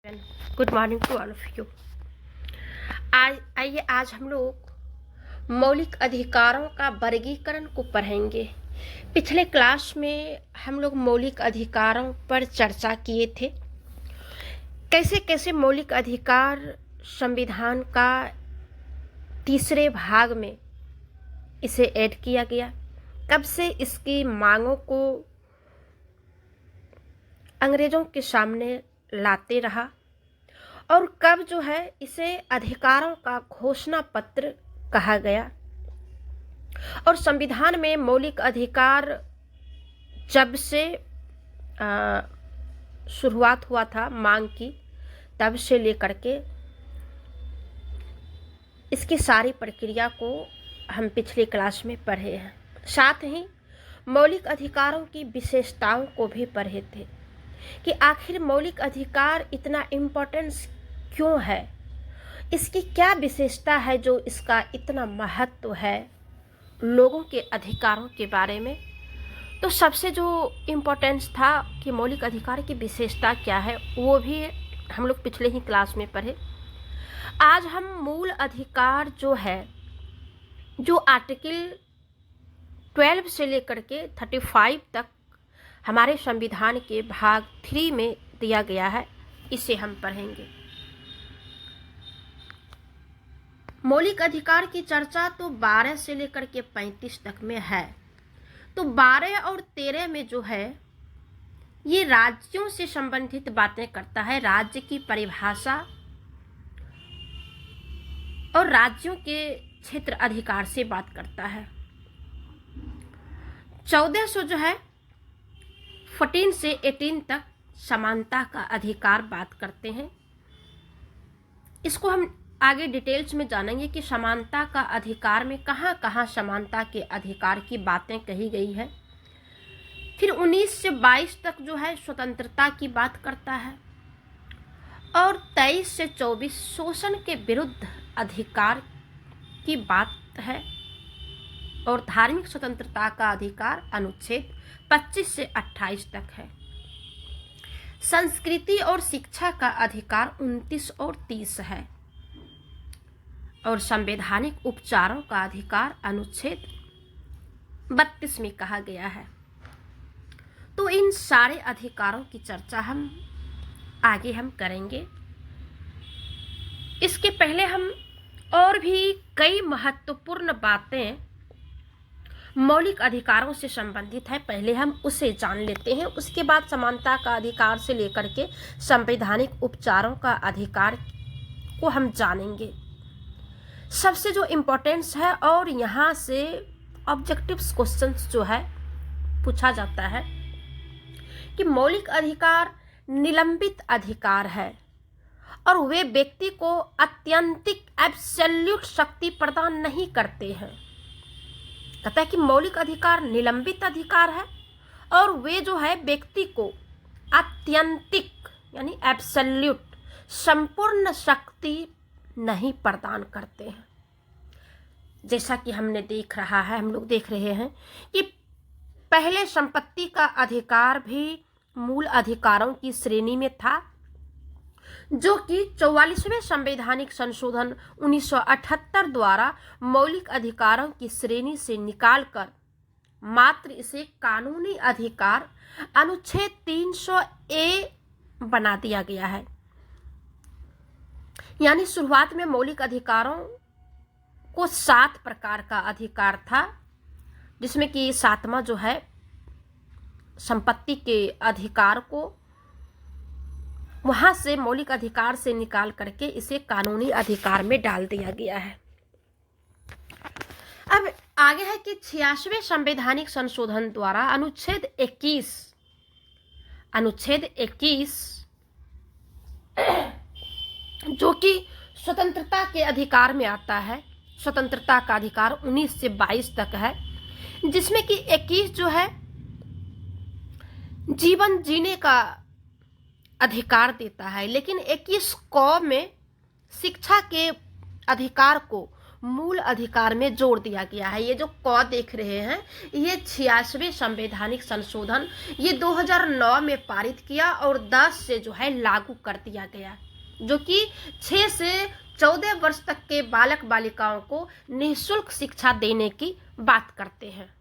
Good morning to all of you. आज हम लोग मौलिक अधिकारों का वर्गीकरण को पढ़ेंगे। पिछले क्लास में हम लोग मौलिक अधिकारों पर चर्चा किए थे, कैसे कैसे मौलिक अधिकार संविधान का तीसरे भाग में इसे ऐड किया गया, कब से इसकी मांगों को अंग्रेजों के सामने लाते रहा और कब जो है इसे अधिकारों का घोषणा पत्र कहा गया। और संविधान में मौलिक अधिकार जब से शुरुआत हुआ था मांग की, तब से लेकर के इसकी सारी प्रक्रिया को हम पिछली क्लास में पढ़े हैं। साथ ही मौलिक अधिकारों की विशेषताओं को भी पढ़े थे कि आखिर मौलिक अधिकार इतना इम्पोर्टेंस क्यों है, इसकी क्या विशेषता है जो इसका इतना महत्व है लोगों के अधिकारों के बारे में। तो सबसे जो इम्पोर्टेंस था कि मौलिक अधिकार की विशेषता क्या है, वो भी हम लोग पिछले ही क्लास में पढ़े। आज हम मूल अधिकार जो है, जो आर्टिकल 12 से लेकर के 35 तक हमारे संविधान के भाग 3 में दिया गया है, इसे हम पढ़ेंगे। मौलिक अधिकार की चर्चा तो 12 से लेकर के 35 तक में है। तो 12 और 13 में जो है ये राज्यों से संबंधित बातें करता है, राज्य की परिभाषा और राज्यों के क्षेत्र अधिकार से बात करता है। 1400 जो है 14 से 18 तक समानता का अधिकार बात करते हैं। इसको हम आगे डिटेल्स में जानेंगे कि समानता का अधिकार में कहाँ कहाँ समानता के अधिकार की बातें कही गई है। फिर 19 से 22 तक जो है स्वतंत्रता की बात करता है और 23 से 24 शोषण के विरुद्ध अधिकार की बात है और धार्मिक स्वतंत्रता का अधिकार अनुच्छेद 25 से 28 तक है। संस्कृति और शिक्षा का अधिकार 29 और 30 है और संवैधानिक उपचारों का अधिकार अनुच्छेद 32 में कहा गया है। तो इन सारे अधिकारों की चर्चा हम आगे करेंगे। इसके पहले हम और भी कई महत्वपूर्ण बातें मौलिक अधिकारों से संबंधित है, पहले हम उसे जान लेते हैं। उसके बाद समानता का अधिकार से लेकर के संवैधानिक उपचारों का अधिकार को हम जानेंगे। सबसे जो इम्पोर्टेंस है और यहाँ से ऑब्जेक्टिव्स क्वेश्चंस जो है पूछा जाता है कि मौलिक अधिकार निलंबित अधिकार है और वे व्यक्ति को अत्यंतिक एब्सोल्यूट शक्ति प्रदान नहीं करते हैं। कहता है कि मौलिक अधिकार निलंबित अधिकार है और वे जो है व्यक्ति को आत्यंतिक यानी एब्सोल्यूट संपूर्ण शक्ति नहीं प्रदान करते हैं। जैसा कि हम लोग देख रहे हैं कि पहले संपत्ति का अधिकार भी मूल अधिकारों की श्रेणी में था, जो कि 44वें संवैधानिक संशोधन 1978 द्वारा मौलिक अधिकारों की श्रेणी से निकालकर मात्र इसे कानूनी अधिकार अनुच्छेद 300A बना दिया गया है। यानी शुरुआत में मौलिक अधिकारों को 7 प्रकार का अधिकार था, जिसमें कि 7वां जो है संपत्ति के अधिकार को वहां से मौलिक अधिकार से निकाल करके इसे कानूनी अधिकार में डाल दिया गया है। अब आगे है कि 86वें संवैधानिक संशोधन द्वारा अनुच्छेद 21 जो कि स्वतंत्रता के अधिकार में आता है, स्वतंत्रता का अधिकार 19 से 22 तक है, जिसमें कि 21 जो है जीवन जीने का अधिकार देता है, लेकिन 21 क में शिक्षा के अधिकार को मूल अधिकार में जोड़ दिया गया है। ये जो क देख रहे हैं, ये 86वें संवैधानिक संशोधन ये 2009 में पारित किया और 10 से जो है लागू कर दिया गया, जो कि 6 से 14 वर्ष तक के बालक बालिकाओं को निःशुल्क शिक्षा देने की बात करते हैं।